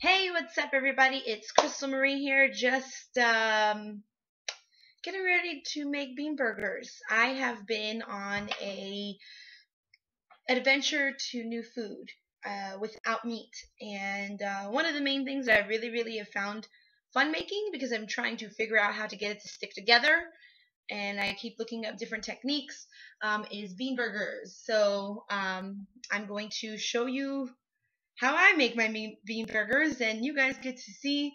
Hey, what's up, everybody? It's Crystal Marie here, just getting ready to make bean burgers. I have been on a adventure to new food without meat, and one of the main things that I really have found fun making, because I'm trying to figure out how to get it to stick together, and I keep looking up different techniques, is bean burgers. So I'm going to show you how I make my bean burgers, and you guys get to see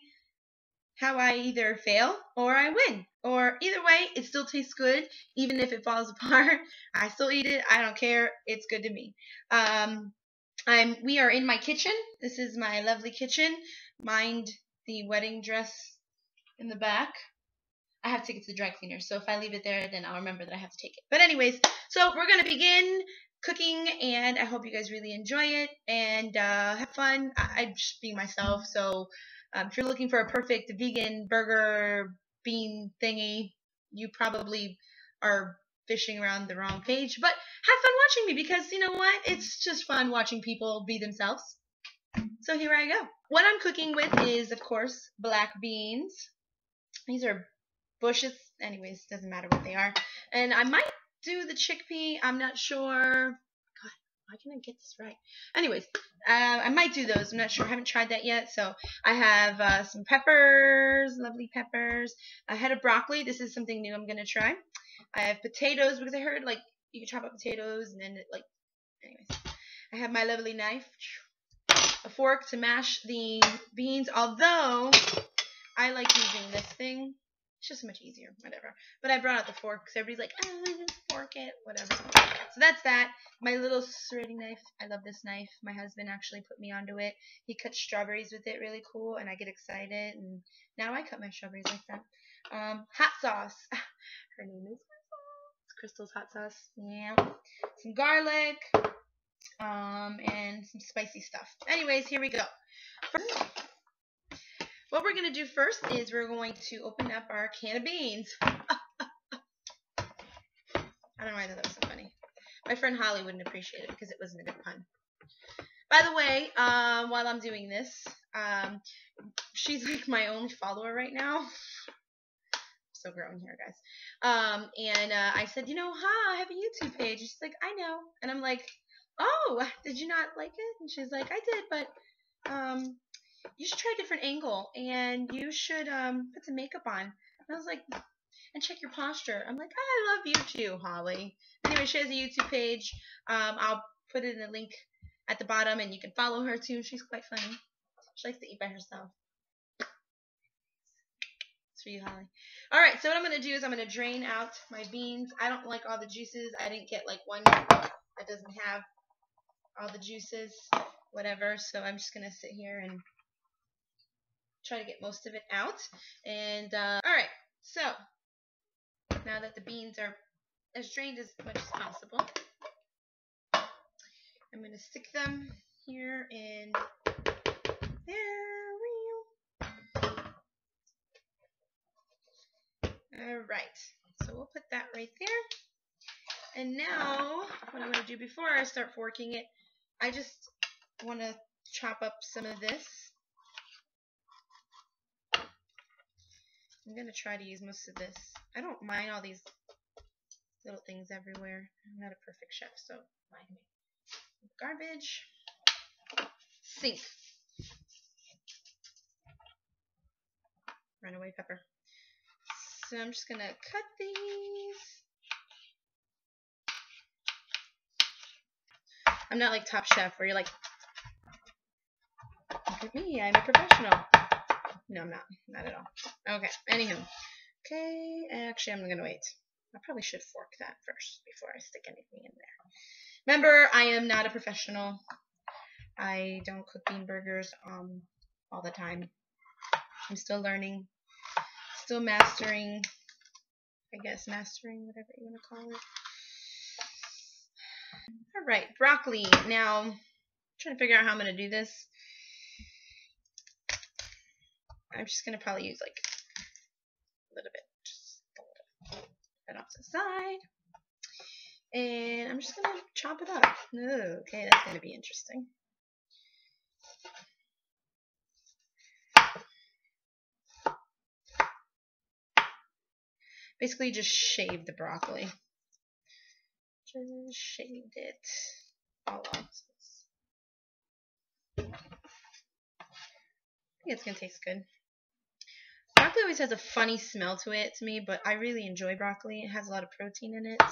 how I either fail or I win. Or either way, it still tastes good, even if it falls apart. I still eat it. I don't care. It's good to me. We are in my kitchen. This is my lovely kitchen. Mind the wedding dress in the back. I have to take it to the dry cleaner, so if I leave it there, then I'll remember that I have to take it. But anyways, so we're going to begin cooking, and I hope you guys really enjoy it and have fun. I'm just being myself, so if you're looking for a perfect vegan burger bean thingy, you probably are fishing around the wrong page. But have fun watching me, because you know what? It's just fun watching people be themselves. So here I go. What I'm cooking with is, of course, black beans. These are bushes. Anyways, doesn't matter what they are. And I might do the chickpea. I'm not sure. God, why can't I get this right? Anyways, I might do those. I'm not sure. I haven't tried that yet. So I have some peppers, lovely peppers. A head of broccoli. This is something new I'm going to try. I have potatoes, because I heard, like, you can chop up potatoes and then it, like, anyways. I have my lovely knife. A fork to mash the beans, although I like using this thing. It's just much easier, whatever. But I brought out the fork because everybody's like, oh, just fork it, whatever. So that's that. My little serrating knife. I love this knife. My husband actually put me onto it. He cuts strawberries with it really cool, and I get excited. And now I cut my strawberries like that. Hot sauce. Her name is Crystal's hot sauce. Yeah. Some garlic. And some spicy stuff. Anyways, here we go. First, what we're going to do first is we're going to open up our can of beans. I don't know why I thought that was so funny. My friend Holly wouldn't appreciate it because it wasn't a good pun. By the way, while I'm doing this, she's like my only follower right now. I'm so grown here, guys. And I said, I have a YouTube page. She's like, I know. And I'm like, oh, did you not like it? And she's like, I did, but you should try a different angle, and you should put some makeup on. And I was like, and check your posture. I'm like, I love you too, Holly. Anyway, she has a YouTube page. I'll put it in the link at the bottom, and you can follow her too. She's quite funny. She likes to eat by herself. It's for you, Holly. All right, so what I'm going to do is I'm going to drain out my beans. I don't like all the juices. I didn't get like one that doesn't have all the juices, whatever. So I'm just going to sit here and try to get most of it out. And all right, so now that the beans are as drained as much as possible, I'm going to stick them here in there. All right, so we'll put that right there. And now what I'm going to do before I start forking it, I just want to chop up some of this. I'm going to try to use most of this. I don't mind all these little things everywhere. I'm not a perfect chef, so mind me. Garbage. Sink. Runaway pepper. So I'm just going to cut these. I'm not like Top Chef where you're like, look at me, I'm a professional. No, I'm not. Not at all. Okay, anywho. Okay, actually I'm going to wait. I probably should fork that first before I stick anything in there. Remember, I am not a professional. I don't cook bean burgers all the time. I'm still learning. Still mastering. I guess mastering, whatever you want to call it. Alright, broccoli. Now, I'm trying to figure out how I'm going to do this. I'm just going to probably use like a little bit. Just a little. Put that off to the side. And I'm just going to chop it up. Okay, that's going to be interesting. basically just shaved the broccoli. Just shaved it all off. I think it's gonna taste good. Broccoli always has a funny smell to it to me, but I really enjoy broccoli. It has a lot of protein in it,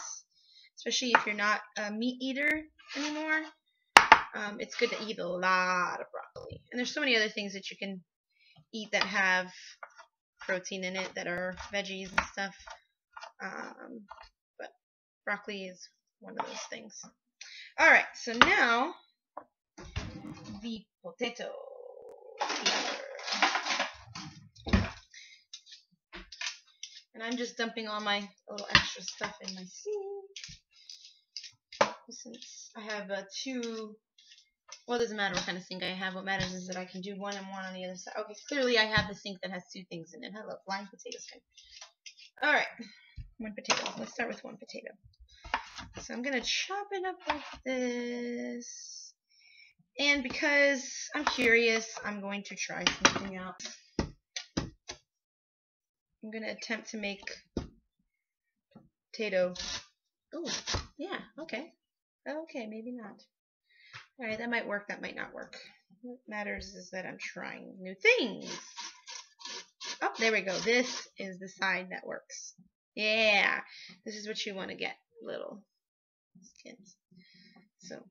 especially if you're not a meat eater anymore. It's good to eat a lot of broccoli. And there's so many other things that you can eat that have protein in it that are veggies and stuff. But broccoli is one of those things. Alright, so now the potato peeler. And I'm just dumping all my little extra stuff in my sink. Since I have two, well, it doesn't matter what kind of sink I have. What matters is that I can do one and one on the other side. Okay, clearly I have the sink that has two things in it. Hello, flying potato skin. Alright, one potato. Let's start with one potato. So I'm going to chop it up like this. And because I'm curious, I'm going to try something out. I'm going to attempt to make potato. Oh, yeah, okay. Okay, maybe not. Alright, that might work, that might not work. What matters is that I'm trying new things. Oh, there we go. This is the side that works. Yeah, this is what you want to get, little skins. So,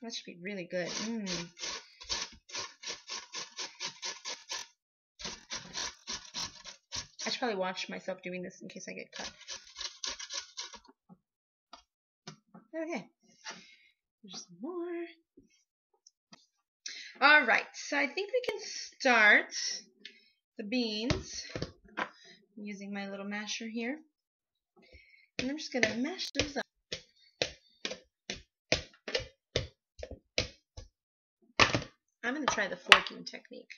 that should be really good. I should probably watch myself doing this in case I get cut. Okay. There's some more. Alright, so I think we can start the beans. I'm using my little masher here. And I'm just going to mash those up. I'm going to try the forking technique.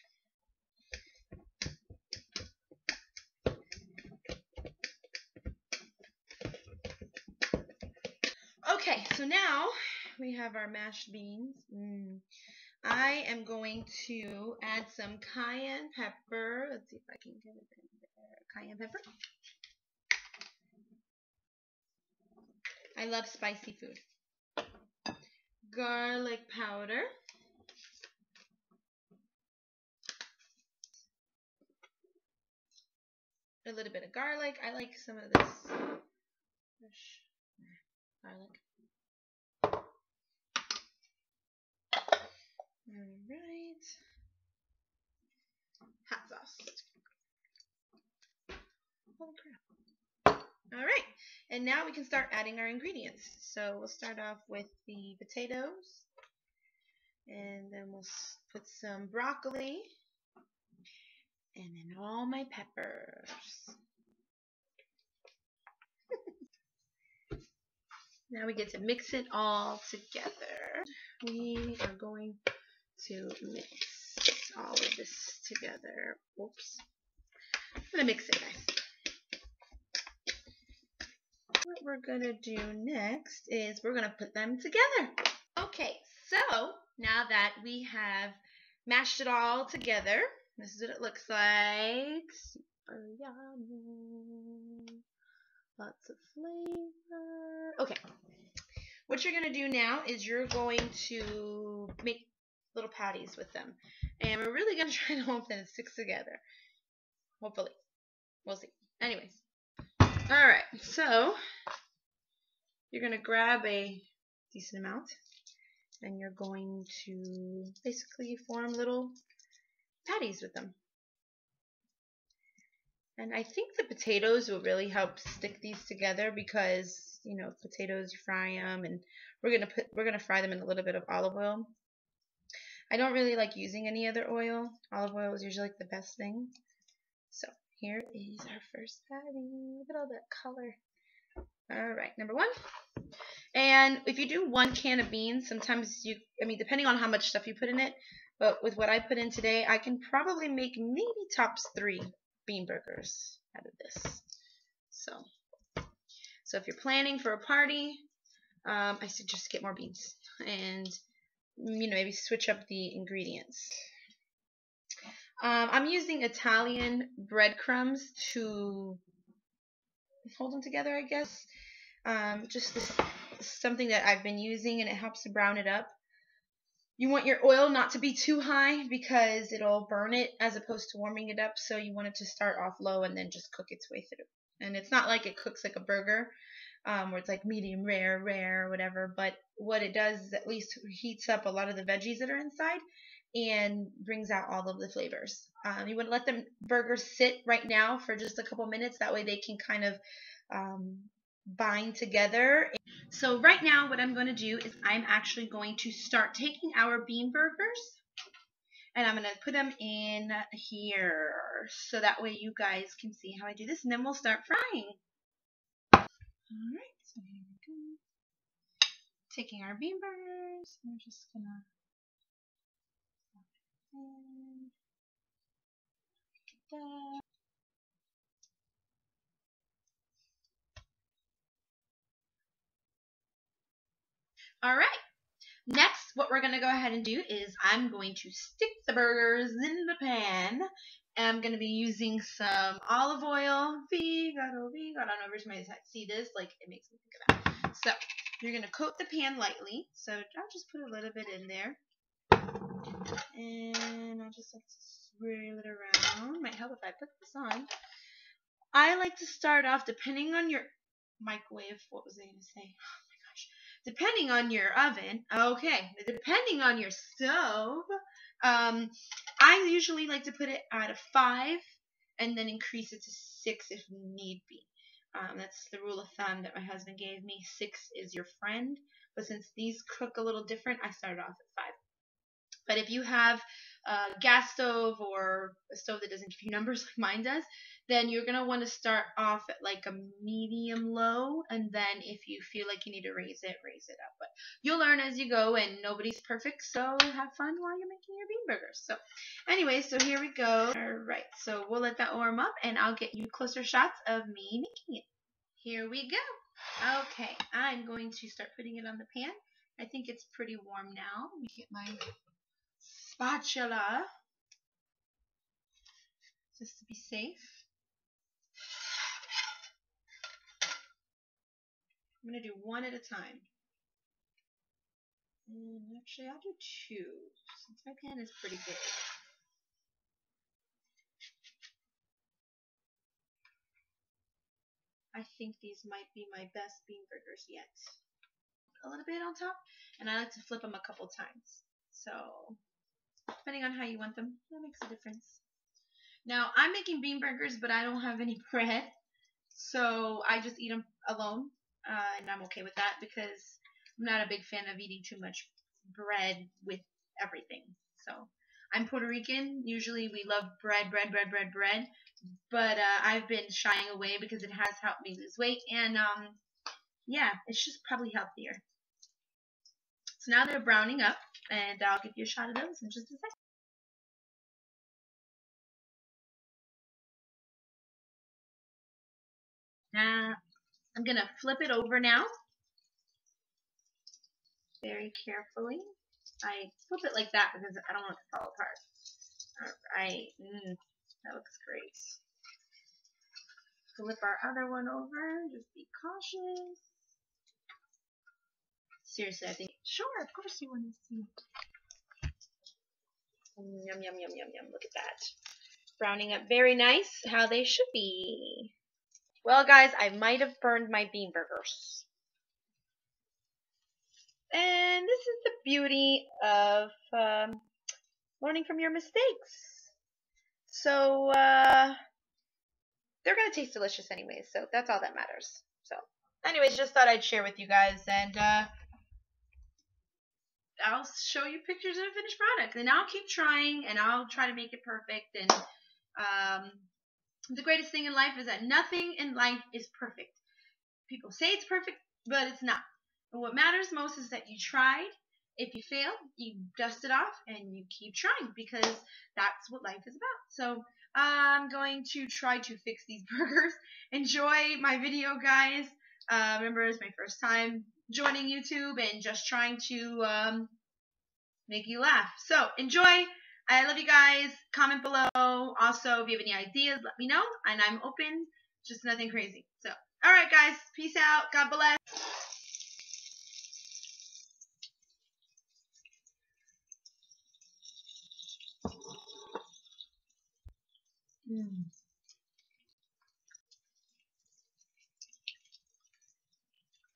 Okay, so now we have our mashed beans. I am going to add some cayenne pepper. Let's see if I can get it in there. Cayenne pepper. I love spicy food. Garlic powder. A little bit of garlic. I like some of this fresh garlic. Alright. Hot sauce. Holy crap. Alright. And now we can start adding our ingredients. So we'll start off with the potatoes. And then we'll put some broccoli. And then all my peppers. Now we get to mix it all together. We are going to mix all of this together. Oops. I'm going to mix it, guys. What we're going to do next is we're going to put them together. Okay, so now that we have mashed it all together, this is what it looks like. Super yummy. Lots of flavor. Okay. What you're going to do now is you're going to make little patties with them. And we're really going to try to hope that it sticks together. Hopefully. We'll see. Anyways. Alright. So, you're going to grab a decent amount. And you're going to basically form little patties with them. And I think the potatoes will really help stick these together because, you know, potatoes, you fry them, and we're gonna fry them in a little bit of olive oil. I don't really like using any other oil. Olive oil is usually like the best thing. So here is our first patty. Look at all that color. All right, number one. And if you do 1 can of beans, sometimes depending on how much stuff you put in it, but with what I put in today, I can probably make maybe tops 3 bean burgers out of this. So if you're planning for a party, I suggest get more beans and maybe switch up the ingredients. I'm using Italian breadcrumbs to hold them together, I guess. Just something that I've been using, and it helps to brown it up. You want your oil not to be too high because it'll burn it as opposed to warming it up. So you want it to start off low and then just cook its way through. And it's not like it cooks like a burger, where it's like medium rare, or whatever. But what it does is at least heats up a lot of the veggies that are inside and brings out all of the flavors. You want to let the burgers sit right now for just a couple minutes. That way they can kind of bind together. So right now what I'm going to do is I'm actually going to start taking our bean burgers and I'm going to put them in here so that way you guys can see how I do this, and then we'll start frying. Alright, so here we go. Taking our bean burgers, I'm just going to get that. Alright, next what we're going to go ahead and do is I'm going to stick the burgers in the pan. And I'm going to be using some olive oil. Vegado. I don't know if somebody see this. Like, it makes me think of that. So, you're going to coat the pan lightly. So, I'll just put a little bit in there. And I'll just like to swirl it around. Might help if I put this on. I like to start off, depending on your microwave. What was I going to say? Oh my gosh. Depending on your oven. Okay. Depending on your stove. I usually like to put it at a 5 and then increase it to 6 if need be. That's the rule of thumb that my husband gave me. 6 is your friend. But since these cook a little different, I started off at 5. But if you have a gas stove or a stove that doesn't give you numbers like mine does, then you're going to want to start off at like a medium low, and then if you feel like you need to raise it up. But you'll learn as you go, and nobody's perfect, so have fun while you're making your bean burgers. So anyway, so here we go. Alright, so we'll let that warm up, and I'll get you closer shots of me making it. Here we go. Okay, I'm going to start putting it on the pan. I think it's pretty warm now. Let me get my spatula just to be safe. I'm going to do one at a time. And actually, I'll do 2 since my pan is pretty big. I think these might be my best bean burgers yet. A little bit on top, and I like to flip them a couple times. So, depending on how you want them, that makes a difference. Now, I'm making bean burgers, but I don't have any bread, so I just eat them alone, and I'm okay with that because I'm not a big fan of eating too much bread with everything. So, I'm Puerto Rican. Usually, we love bread, but I've been shying away because it has helped me lose weight, and yeah, it's just probably healthier. So now they're browning up, and I'll give you a shot of those in just a second. Now, I'm going to flip it over now. Very carefully. I flip it like that because I don't want it to fall apart. Alright. That looks great. Flip our other one over. Just be cautious. Seriously, I think. Sure, of course you want to see. Yum, yum, yum, yum, yum. Look at that. Browning up very nice. How they should be. Well, guys, I might have burned my bean burgers. And this is the beauty of learning from your mistakes. So, they're going to taste delicious anyways, so that's all that matters. So, anyways, just thought I'd share with you guys, and I'll show you pictures of the finished product. And I'll keep trying, and I'll try to make it perfect. And the greatest thing in life is that nothing in life is perfect. People say it's perfect, but it's not. And what matters most is that you tried. If you fail, you dust it off and you keep trying, because that's what life is about. So I'm going to try to fix these burgers. Enjoy my video, guys. Remember, it's my first time joining YouTube and just trying to make you laugh. So enjoy. I love you guys. Comment below. Also, if you have any ideas, let me know. And I'm open. Just nothing crazy. So All right, guys. Peace out. God bless.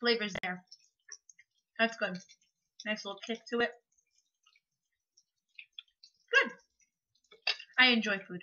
Flavor's there. That's good. Nice little kick to it. Good. I enjoy food.